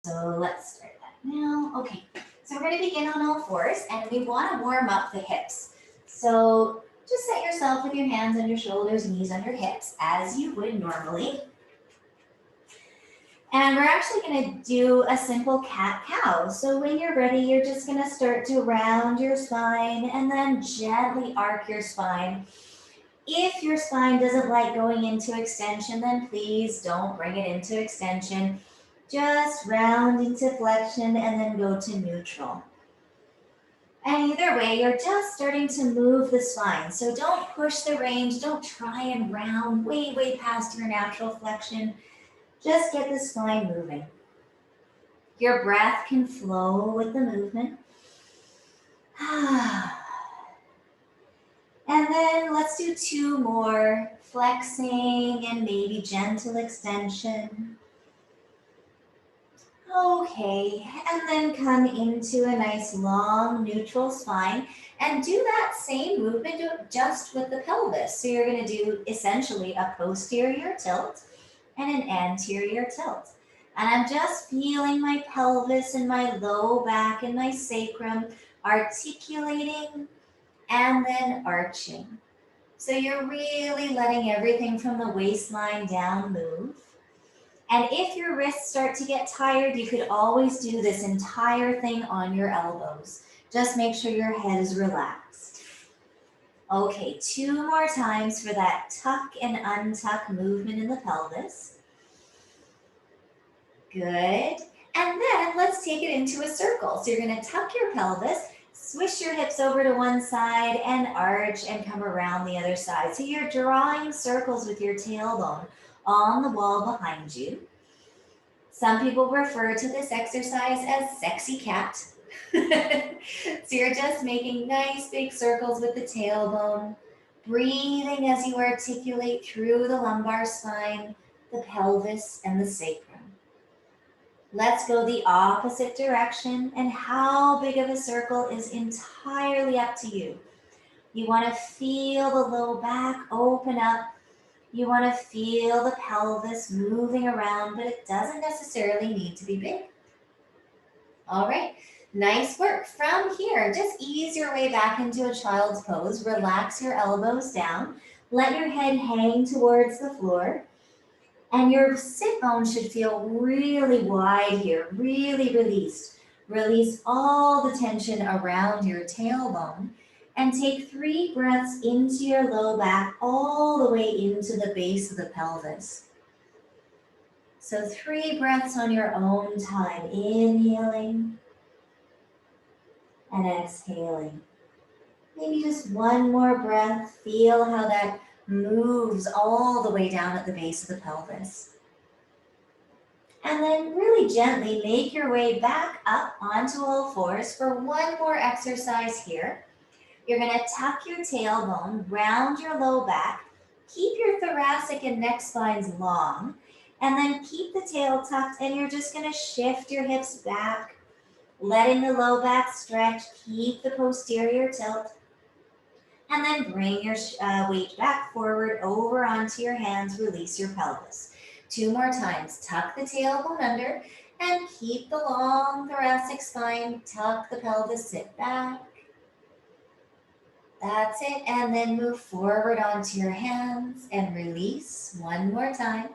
So let's start that now. Okay, so we're going to begin on all fours and we want to warm up the hips. So just set yourself with your hands on your shoulders, knees on your hips as you would normally. And we're actually going to do a simple cat-cow. So when you're ready, you're just going to start to round your spine and then gently arc your spine. If your spine doesn't like going into extension, then please don't bring it into extension. Just round into flexion and then go to neutral. And either way, you're just starting to move the spine. So don't push the range. Don't try and round way past your natural flexion. Just get the spine moving. Your breath can flow with the movement. And then let's do 2 more, flexing and maybe gentle extension. Okay, and then come into a nice long neutral spine and do that same movement just with the pelvis. So you're going to do essentially a posterior tilt and an anterior tilt. And I'm just feeling my pelvis and my low back and my sacrum articulating and then arching. So you're really letting everything from the waistline down move. And if your wrists start to get tired, you could always do this entire thing on your elbows. Just make sure your head is relaxed. Okay, 2 more times for that tuck and untuck movement in the pelvis. Good. And then let's take it into a circle. So you're going to tuck your pelvis, swish your hips over to one side and arch and come around the other side. So you're drawing circles with your tailbone on the wall behind you. Some people refer to this exercise as sexy cat. So you're just making nice big circles with the tailbone, breathing as you articulate through the lumbar spine, the pelvis, and the sacrum. Let's go the opposite direction, and how big of a circle is entirely up to you. You want to feel the low back open up. You want to feel the pelvis moving around, but it doesn't necessarily need to be big. All right, nice work. From here, just ease your way back into a child's pose. Relax your elbows down. Let your head hang towards the floor. And your sit bones should feel really wide here, really released. Release all the tension around your tailbone. And take 3 breaths into your low back, all the way into the base of the pelvis. So 3 breaths on your own time, inhaling and exhaling. Maybe just 1 more breath. Feel how that moves all the way down at the base of the pelvis. And then really gently make your way back up onto all fours for 1 more exercise here. You're going to tuck your tailbone, round your low back, keep your thoracic and neck spines long, and then keep the tail tucked, and you're just going to shift your hips back, letting the low back stretch, keep the posterior tilt, and then bring your weight back forward over onto your hands, release your pelvis. 2 more times, tuck the tailbone under, and keep the long thoracic spine, tuck the pelvis, sit back. That's it, and then move forward onto your hands and release 1 more time.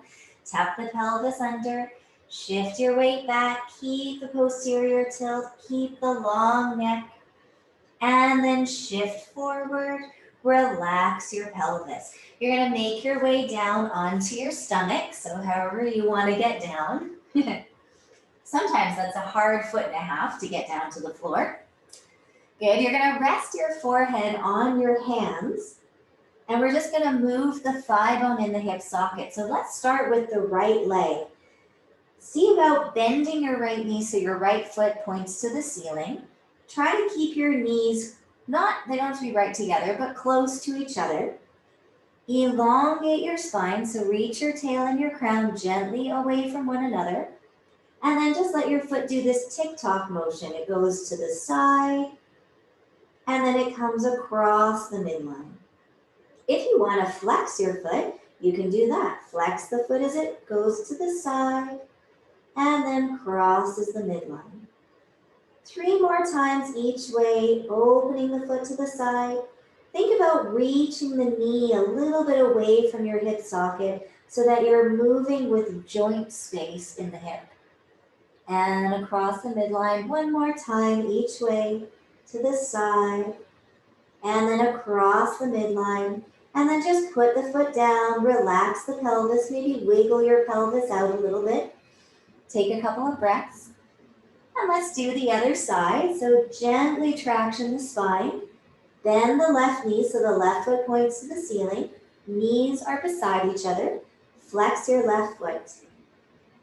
Tuck the pelvis under, shift your weight back, keep the posterior tilt, keep the long neck, and then shift forward, relax your pelvis. You're going to make your way down onto your stomach, so however you want to get down. Sometimes that's a hard 1.5 feet to get down to the floor. Good, you're going to rest your forehead on your hands, and we're just going to move the thigh bone in the hip socket. So let's start with the right leg. See about bending your right knee so your right foot points to the ceiling. Try to keep your knees, they don't have to be right together, but close to each other. Elongate your spine, so reach your tail and your crown gently away from one another. And then just let your foot do this tick-tock motion. It goes to the side, and then it comes across the midline. If you want to flex your foot, you can do that. Flex the foot as it goes to the side and then crosses the midline. 3 more times each way, opening the foot to the side. Think about reaching the knee a little bit away from your hip socket so that you're moving with joint space in the hip. And across the midline, 1 more time each way to the side, and then across the midline. And then just put the foot down, relax the pelvis, maybe wiggle your pelvis out a little bit. Take a couple of breaths. And let's do the other side. So gently traction the spine. Bend the left knee so the left foot points to the ceiling. Knees are beside each other. Flex your left foot.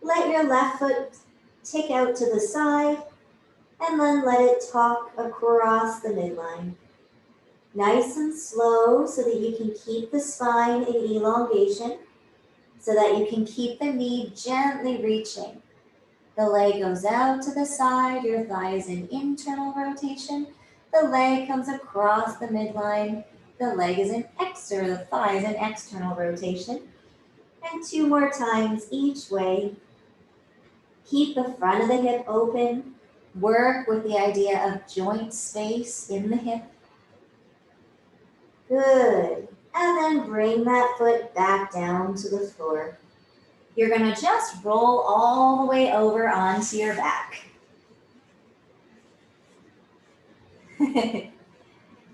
Let your left foot tick out to the side, and then let it tuck across the midline. Nice and slow so that you can keep the spine in elongation, so that you can keep the knee gently reaching. The leg goes out to the side, your thigh is in internal rotation, the leg comes across the midline, the leg is in external, the thigh is in external rotation. And 2 more times each way. Keep the front of the hip open. Work with the idea of joint space in the hip. Good. And then bring that foot back down to the floor. You're going to just roll all the way over onto your back.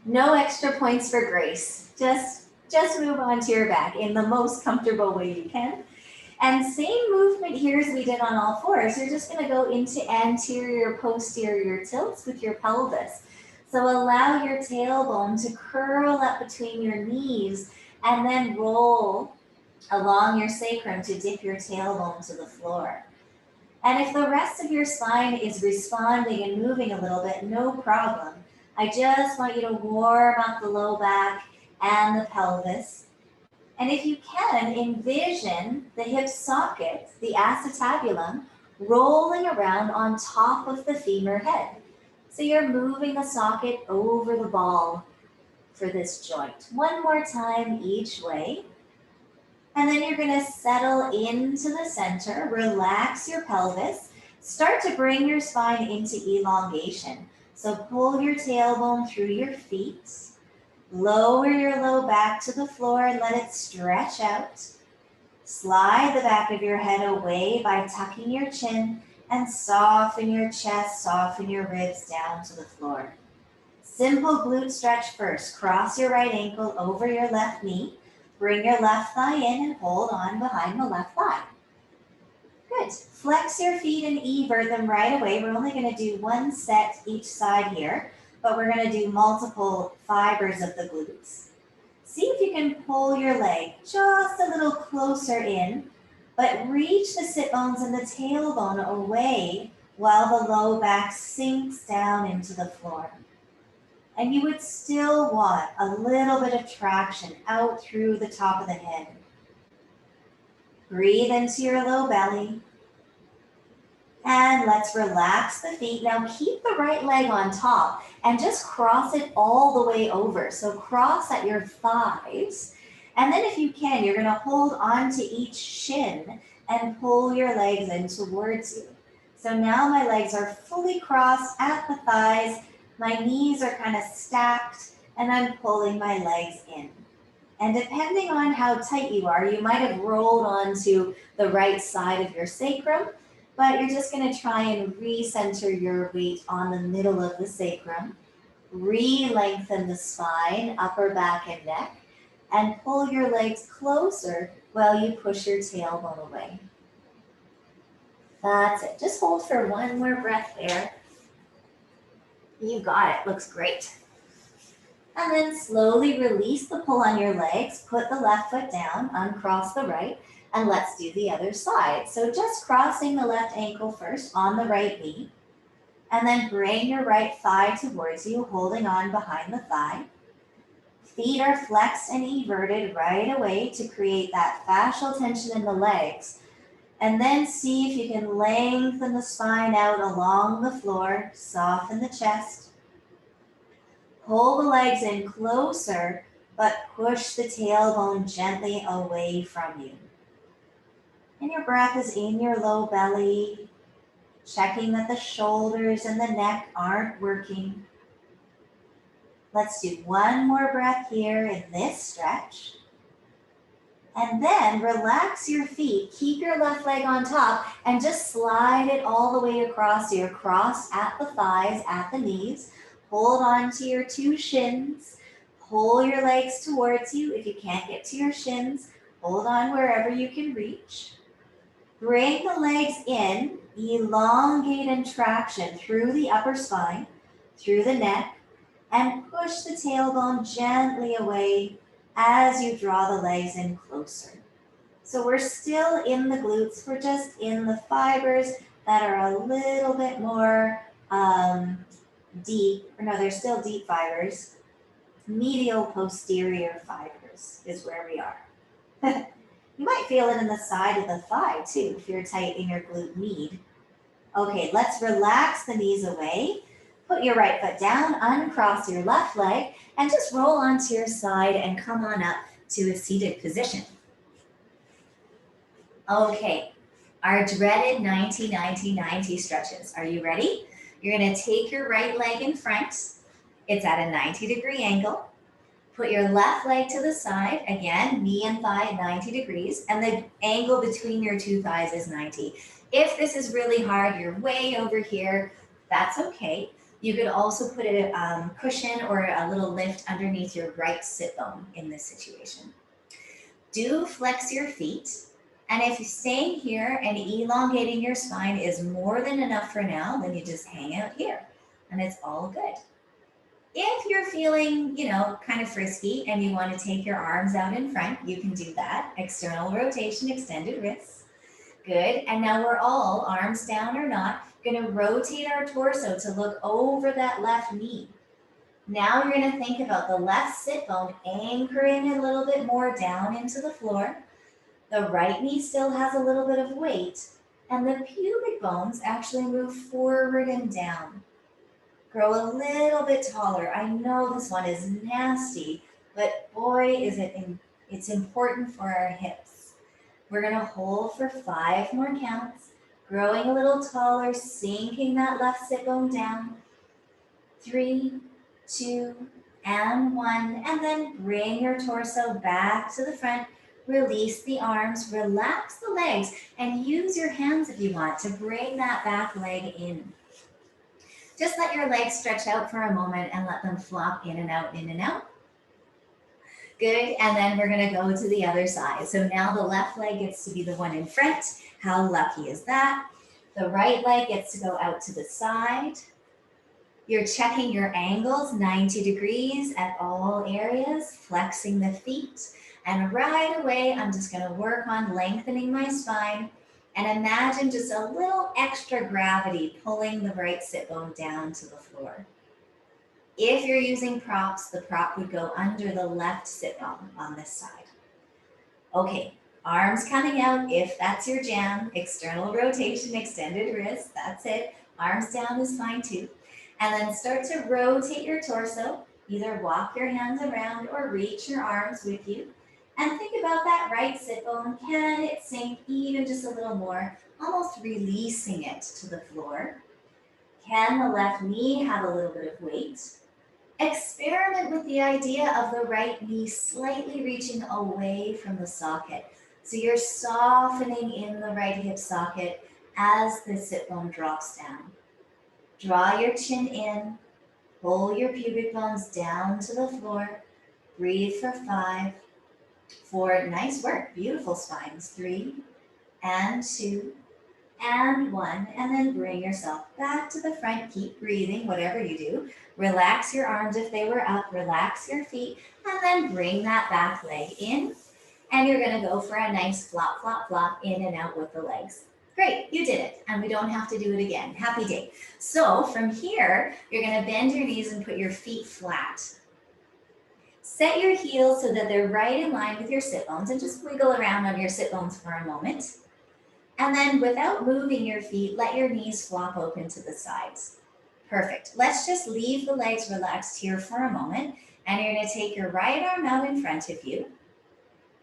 No extra points for grace. Just move onto your back in the most comfortable way you can. And same movement here as we did on all fours. You're just going to go into anterior, posterior tilts with your pelvis. So allow your tailbone to curl up between your knees and then roll along your sacrum to dip your tailbone to the floor. And if the rest of your spine is responding and moving a little bit, no problem. I just want you to warm up the low back and the pelvis. And if you can, envision the hip socket, the acetabulum, rolling around on top of the femur head. So you're moving the socket over the ball for this joint. 1 more time each way. And then you're going to settle into the center, relax your pelvis, start to bring your spine into elongation. So pull your tailbone through your feet, lower your low back to the floor and let it stretch out. Slide the back of your head away by tucking your chin and soften your chest, soften your ribs down to the floor. Simple glute stretch first. Cross your right ankle over your left knee. Bring your left thigh in and hold on behind the left thigh. Good. Flex your feet and evert them right away. We're only going to do 1 set each side here, but we're going to do multiple fibers of the glutes. See if you can pull your leg just a little closer in, but reach the sit bones and the tailbone away while the low back sinks down into the floor. And you would still want a little bit of traction out through the top of the head. Breathe into your low belly. And let's relax the feet. Now keep the right leg on top and just cross it all the way over. So cross at your thighs. And then if you can, you're going to hold on to each shin and pull your legs in towards you. So now my legs are fully crossed at the thighs. My knees are kind of stacked and I'm pulling my legs in. And depending on how tight you are, you might have rolled onto the right side of your sacrum, but you're just going to try and recenter your weight on the middle of the sacrum. Re-lengthen the spine, upper back and neck, and pull your legs closer while you push your tailbone away. That's it. Just hold for 1 more breath there. You got it. Looks great. And then slowly release the pull on your legs. Put the left foot down, uncross the right, and let's do the other side. So just crossing the left ankle first on the right knee, and then bring your right thigh towards you, holding on behind the thigh. Feet are flexed and everted right away to create that fascial tension in the legs. And then see if you can lengthen the spine out along the floor, soften the chest. Pull the legs in closer, but push the tailbone gently away from you. And your breath is in your low belly, checking that the shoulders and the neck aren't working. Let's do one more breath here in this stretch. And then relax your feet. Keep your left leg on top and just slide it all the way across. So you're crossed at the thighs, at the knees. Hold on to your two shins. Pull your legs towards you. If you can't get to your shins, hold on wherever you can reach. Bring the legs in, elongate and traction through the upper spine, through the neck, and push the tailbone gently away as you draw the legs in closer. So we're still in the glutes, we're just in the fibers that are a little bit more deep, or no, they're still deep fibers. Medial posterior fibers is where we are. You might feel it in the side of the thigh too, if you're tight in your glute med. Okay, let's relax the knees away. Put your right foot down, uncross your left leg, and just roll onto your side and come on up to a seated position. Okay, our dreaded 90-90-90 stretches. Are you ready? You're gonna take your right leg in front. It's at a 90-degree angle. Put your left leg to the side, again, knee and thigh at 90 degrees, and the angle between your two thighs is 90. If this is really hard, you're way over here, that's okay. You could also put a cushion or a little lift underneath your right sit bone in this situation. Do flex your feet, and if you're staying here and elongating your spine is more than enough for now, then you just hang out here, and it's all good. If you're feeling, kind of frisky and you want to take your arms out in front, you can do that. External rotation, extended wrists. Good. And now we're all, arms down or not, going to rotate our torso to look over that left knee. Now you're going to think about the left sit bone anchoring a little bit more down into the floor. The right knee still has a little bit of weight, and the pubic bones actually move forward and down. Grow a little bit taller. I know this one is nasty, but boy, it's important for our hips. We're gonna hold for 5 more counts, growing a little taller, sinking that left sit bone down. 3, 2, and 1, and then bring your torso back to the front. Release the arms, relax the legs, and use your hands if you want to bring that back leg in. Just let your legs stretch out for a moment and let them flop in and out, in and out. Good, and then we're gonna go to the other side. So now the left leg gets to be the one in front. How lucky is that? The right leg gets to go out to the side. You're checking your angles, 90 degrees at all areas, flexing the feet. And right away, I'm just gonna work on lengthening my spine. And imagine just a little extra gravity pulling the right sit bone down to the floor. If you're using props, the prop would go under the left sit bone on this side. Okay, arms coming out if that's your jam. External rotation, extended wrist, that's it. Arms down is fine too. And then start to rotate your torso. Either walk your hands around or reach your arms with you. And think about that right sit bone. Can it sink even just a little more, almost releasing it to the floor? Can the left knee have a little bit of weight? Experiment with the idea of the right knee slightly reaching away from the socket. So you're softening in the right hip socket as the sit bone drops down. Draw your chin in, pull your pubic bones down to the floor. Breathe for 5. 4, nice work, beautiful spines. 3, and 2, and 1, and then bring yourself back to the front. Keep breathing, whatever you do. Relax your arms if they were up, relax your feet, and then bring that back leg in. And you're gonna go for a nice flop, flop, flop, in and out with the legs. Great, you did it, and we don't have to do it again. Happy day. So from here, you're gonna bend your knees and put your feet flat. Set your heels so that they're right in line with your sit bones and just wiggle around on your sit bones for a moment. And then without moving your feet, let your knees flop open to the sides. Perfect. Let's just leave the legs relaxed here for a moment. And you're gonna take your right arm out in front of you.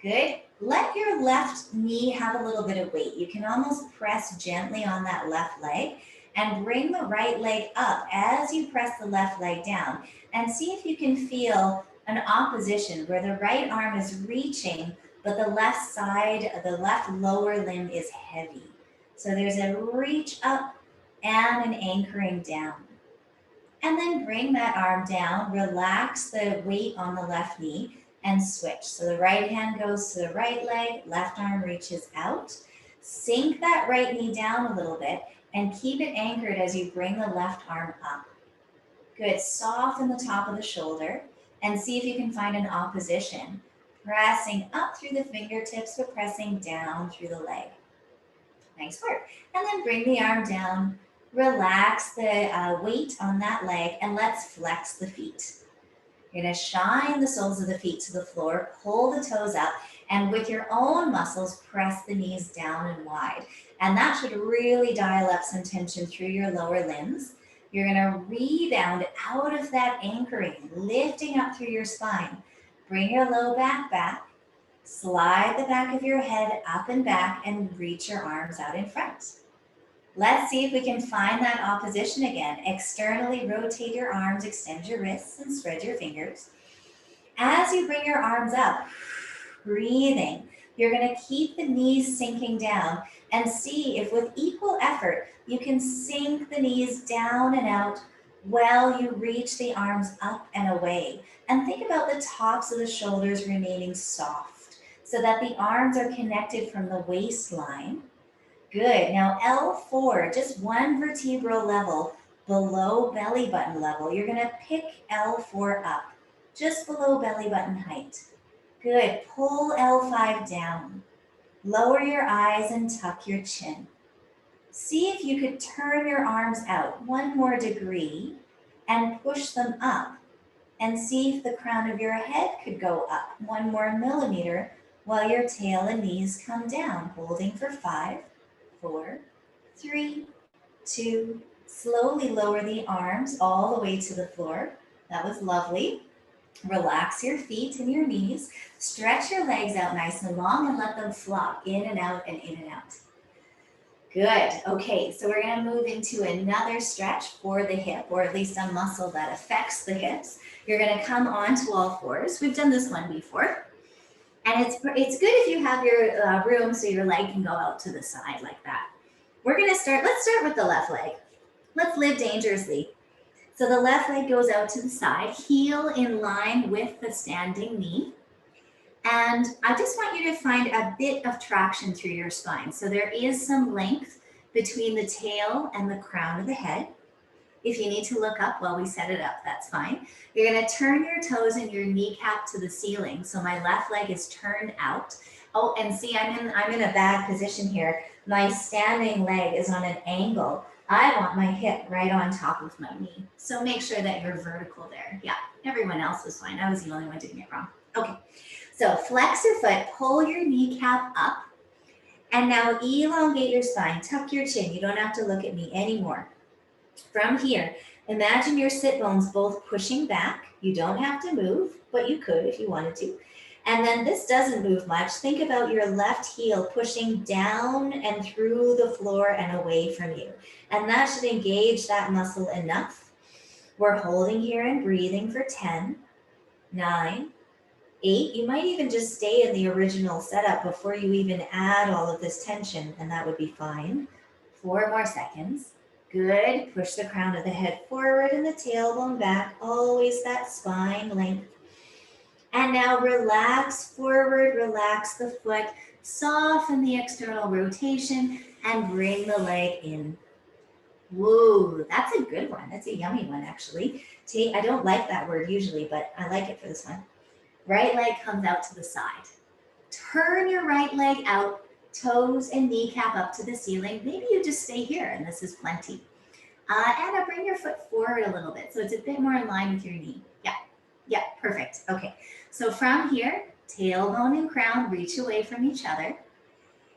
Good. Let your left knee have a little bit of weight. You can almost press gently on that left leg and bring the right leg up as you press the left leg down. And see if you can feel an opposition where the right arm is reaching, but the left side, the left lower limb is heavy. So there's a reach up and an anchoring down. And then bring that arm down, relax the weight on the left knee and switch. So the right hand goes to the right leg, left arm reaches out. Sink that right knee down a little bit and keep it anchored as you bring the left arm up. Good, soften the top of the shoulder and see if you can find an opposition. Pressing up through the fingertips, but pressing down through the leg. Nice work. And then bring the arm down, relax the weight on that leg, and let's flex the feet. You're gonna shine the soles of the feet to the floor, pull the toes out, and with your own muscles, press the knees down and wide. And that should really dial up some tension through your lower limbs. You're gonna rebound out of that anchoring, lifting up through your spine. Bring your low back back. Slide the back of your head up and back and reach your arms out in front. Let's see if we can find that opposition again. Externally rotate your arms, extend your wrists, and spread your fingers. As you bring your arms up, breathing, you're going to keep the knees sinking down and see if with equal effort you can sink the knees down and out while you reach the arms up and away. And think about the tops of the shoulders remaining soft so that the arms are connected from the waistline. Good. Now L4, just one vertebral level below belly button level. You're going to pick L4 up, just below belly button height. Good. Pull L5 down. Lower your eyes and tuck your chin. See if you could turn your arms out one more degree and push them up. And see if the crown of your head could go up one more millimeter while your tail and knees come down, holding for 5, 4, 3, 2. Slowly lower the arms all the way to the floor. That was lovely. Relax your feet and your knees. Stretch your legs out nice and long and let them flop in and out and in and out. Good. Okay, so we're going to move into another stretch for the hip, or at least a muscle that affects the hips. You're going to come onto all fours. We've done this one before. And it's good if you have your room so your leg can go out to the side like that. Let's start with the left leg. Let's live dangerously. So the left leg goes out to the side, heel in line with the standing knee. And I just want you to find a bit of traction through your spine. So there is some length between the tail and the crown of the head. If you need to look up while we set it up, that's fine. You're going to turn your toes and your kneecap to the ceiling. So my left leg is turned out. Oh, and see, I'm in a bad position here. My standing leg is on an angle. I want my hip right on top of my knee. So make sure that you're vertical there. Yeah, everyone else was fine. I was the only one doing it wrong. Okay, so flex your foot, pull your kneecap up, and now elongate your spine, tuck your chin. You don't have to look at me anymore. From here, imagine your sit bones both pushing back. You don't have to move, but you could if you wanted to. And then this doesn't move much. Think about your left heel pushing down and through the floor and away from you. And that should engage that muscle enough. We're holding here and breathing for 10, 9, 8. You might even just stay in the original setup before you even add all of this tension, and that would be fine. 4 more seconds. Good. Push the crown of the head forward and the tailbone back. Always that spine length. And now relax forward, relax the foot, soften the external rotation, and bring the leg in. Whoa, that's a good one. That's a yummy one, actually. I don't like that word usually, but I like it for this one. Right leg comes out to the side. Turn your right leg out, toes and kneecap up to the ceiling. Maybe you just stay here, and this is plenty. And bring your foot forward a little bit, so it's a bit more in line with your knee. Yeah, perfect. Okay, so from here, tailbone and crown reach away from each other.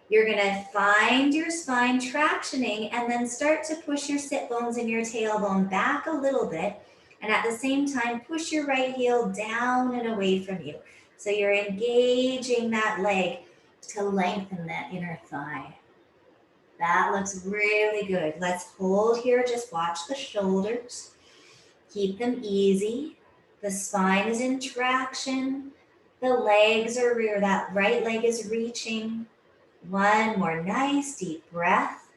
You're gonna find your spine tractioning and then start to push your sit bones and your tailbone back a little bit. And at the same time, push your right heel down and away from you. So you're engaging that leg to lengthen that inner thigh. That looks really good. Let's hold here. Just watch the shoulders. Keep them easy. The spine is in traction. The legs are rear. That right leg is reaching. One more nice deep breath.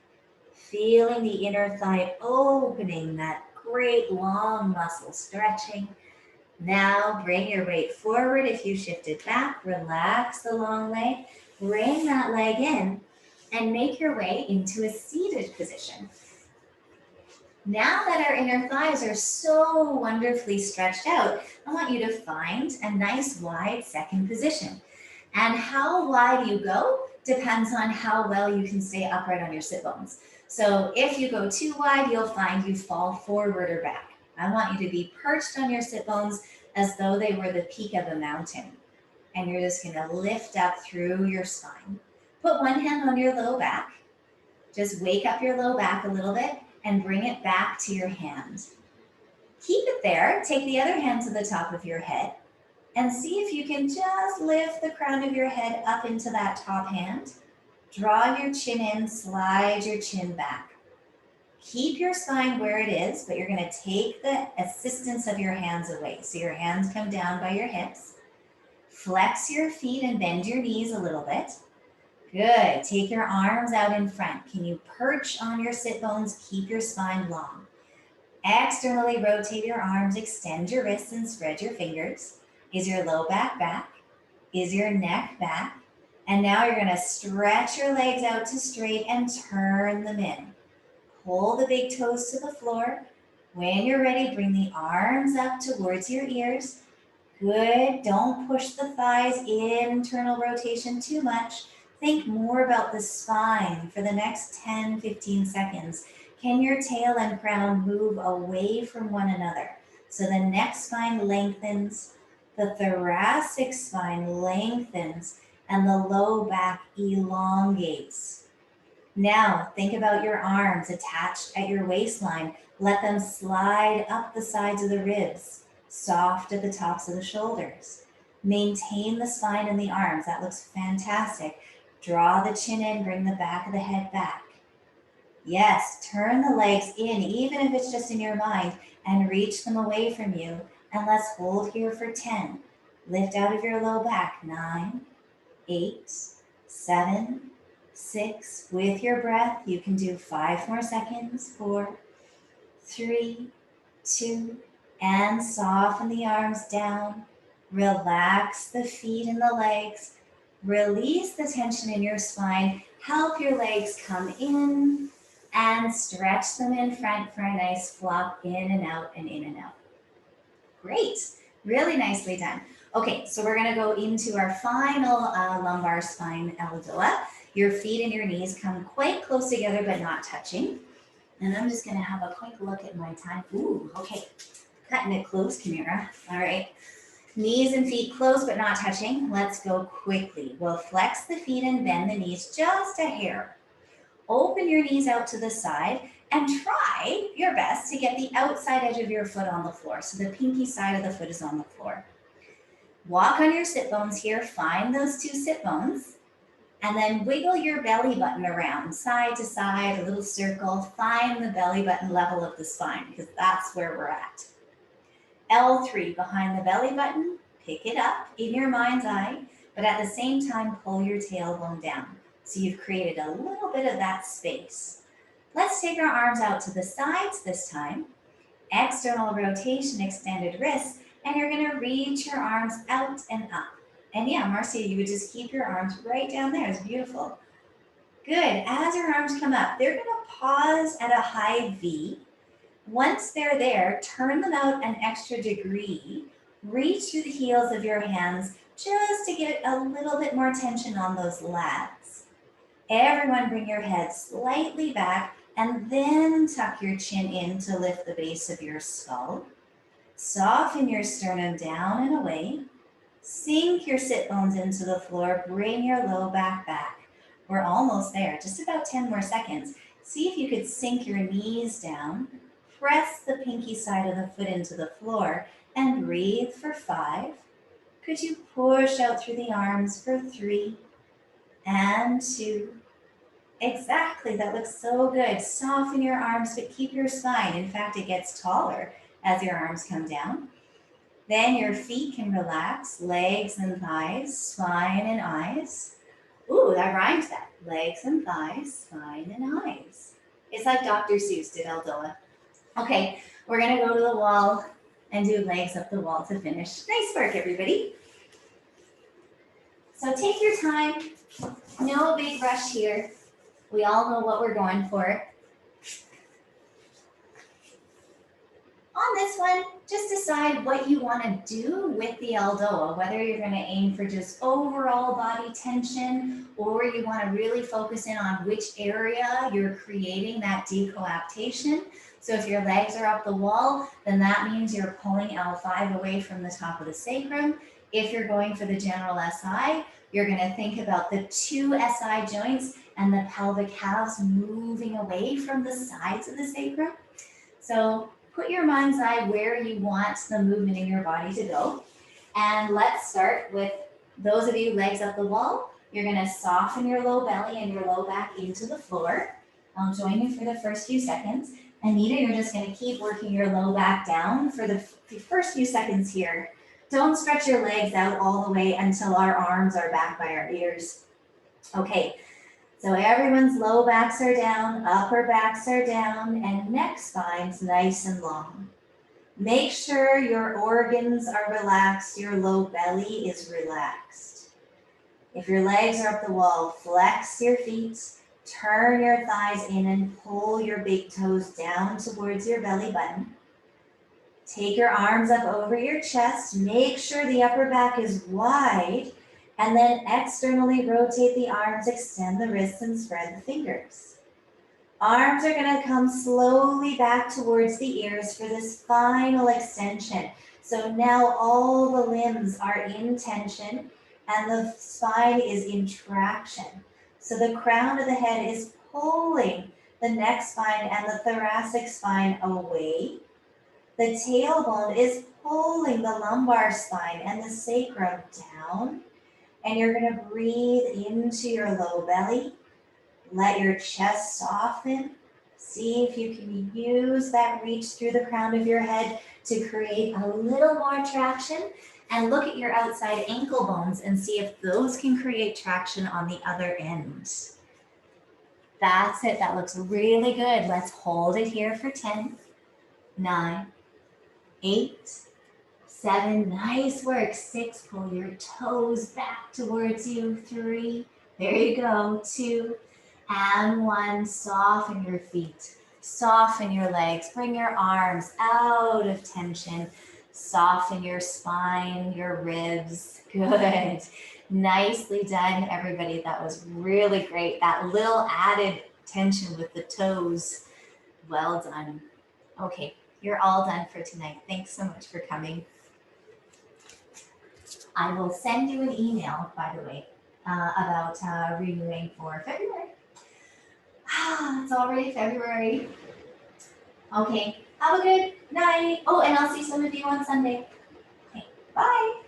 Feeling the inner thigh opening, that great long muscle stretching. Now bring your weight forward. If you shifted back, relax the long leg. Bring that leg in and make your way into a seated position. Now that our inner thighs are so wonderfully stretched out, I want you to find a nice wide second position. And how wide you go depends on how well you can stay upright on your sit bones. So if you go too wide, you'll find you fall forward or back. I want you to be perched on your sit bones as though they were the peak of a mountain. And you're just gonna lift up through your spine. Put one hand on your low back. Just wake up your low back a little bit and bring it back to your hand. Keep it there. Take the other hand to the top of your head and see if you can just lift the crown of your head up into that top hand. Draw your chin in, slide your chin back. Keep your spine where it is, but you're going to take the assistance of your hands away. So your hands come down by your hips. Flex your feet and bend your knees a little bit. Good. Take your arms out in front. Can you perch on your sit bones? Keep your spine long. Externally rotate your arms, extend your wrists and spread your fingers. Is your low back back? Is your neck back? And now you're going to stretch your legs out to straight and turn them in. Pull the big toes to the floor. When you're ready, bring the arms up towards your ears. Good. Don't push the thighs, internal rotation too much. Think more about the spine for the next 10, 15 seconds. Can your tail and crown move away from one another? So the neck spine lengthens, the thoracic spine lengthens, and the low back elongates. Now, think about your arms attached at your waistline. Let them slide up the sides of the ribs, soft at the tops of the shoulders. Maintain the spine and the arms. That looks fantastic. Draw the chin in, bring the back of the head back. Yes, turn the legs in, even if it's just in your mind, and reach them away from you. And let's hold here for 10. Lift out of your low back. 9, 8, 7, 6. With your breath, you can do 5 more seconds. 4, 3, 2, and soften the arms down. Relax the feet and the legs. Release the tension in your spine. Help your legs come in and stretch them in front for a nice flop in and out and in and out. Great. Really nicely done. Okay, so we're going to go into our final lumbar spine ELDOA. Your feet and your knees come quite close together but not touching. And I'm just going to have a quick look at my time. Ooh, okay. Cutting it close, Kamira. All right. Knees and feet close but not touching. Let's go quickly. We'll flex the feet and bend the knees just a hair. Open your knees out to the side and try your best to get the outside edge of your foot on the floor. So the pinky side of the foot is on the floor. Walk on your sit bones here. Find those 2 sit bones. And then wiggle your belly button around side to side, a little circle. Find the belly button level of the spine because that's where we're at. L3 behind the belly button, pick it up in your mind's eye, but at the same time, pull your tailbone down. So you've created a little bit of that space. Let's take our arms out to the sides this time. External rotation, extended wrists, and you're gonna reach your arms out and up. And yeah, Marcia, you would just keep your arms right down there. It's beautiful. Good. As your arms come up, they're gonna pause at a high V. Once they're there, turn them out an extra degree. Reach through the heels of your hands just to get a little bit more tension on those lats. Everyone bring your head slightly back and then tuck your chin in to lift the base of your skull. Soften your sternum down and away. Sink your sit bones into the floor. Bring your low back back. We're almost there, just about 10 more seconds. See if you could sink your knees down. Press the pinky side of the foot into the floor and breathe for 5, Could you push out through the arms for 3 and 2? Exactly, that looks so good. Soften your arms, but keep your spine. In fact, it gets taller as your arms come down. Then your feet can relax, legs and thighs, spine and eyes. Ooh, that rhymes that. Legs and thighs, spine and eyes. It's like Dr. Seuss did ELDOA. Okay, we're gonna go to the wall and do legs up the wall to finish. Nice work, everybody. So take your time. No big rush here. We all know what we're going for. On this one, just decide what you want to do with the ELDOA, whether you're going to aim for just overall body tension or you want to really focus in on which area you're creating that decoaptation. So if your legs are up the wall, then that means you're pulling L5 away from the top of the sacrum. If you're going for the general SI, you're going to think about the 2 SI joints and the pelvic halves moving away from the sides of the sacrum. So put your mind's eye where you want the movement in your body to go. And let's start with those of you legs up the wall. You're going to soften your low belly and your low back into the floor. I'll join you for the first few seconds. Anita, you're just going to keep working your low back down for the first few seconds here. Don't stretch your legs out all the way until our arms are back by our ears. Okay. So everyone's low backs are down, upper backs are down, and neck spine's nice and long. Make sure your organs are relaxed, your low belly is relaxed. If your legs are up the wall, flex your feet, turn your thighs in and pull your big toes down towards your belly button. Take your arms up over your chest, make sure the upper back is wide, and then externally rotate the arms, extend the wrists, and spread the fingers. Arms are going to come slowly back towards the ears for this final extension. So now all the limbs are in tension and the spine is in traction. So the crown of the head is pulling the neck spine and the thoracic spine away. The tailbone is pulling the lumbar spine and the sacrum down. And you're going to breathe into your low belly. Let your chest soften. See if you can use that reach through the crown of your head to create a little more traction. And look at your outside ankle bones and see if those can create traction on the other end. That's it. That looks really good. Let's hold it here for 10, 9, 8, 7, nice work. 6, pull your toes back towards you. 3, there you go. 2, and 1, soften your feet. Soften your legs. Bring your arms out of tension. Soften your spine, your ribs. Good. Nicely done, everybody. That was really great. That little added tension with the toes. Well done. Okay, you're all done for tonight. Thanks so much for coming. I will send you an email, by the way, about renewing for February. It's already February. Okay, have a good night. Oh, and I'll see some of you on Sunday. Okay, bye.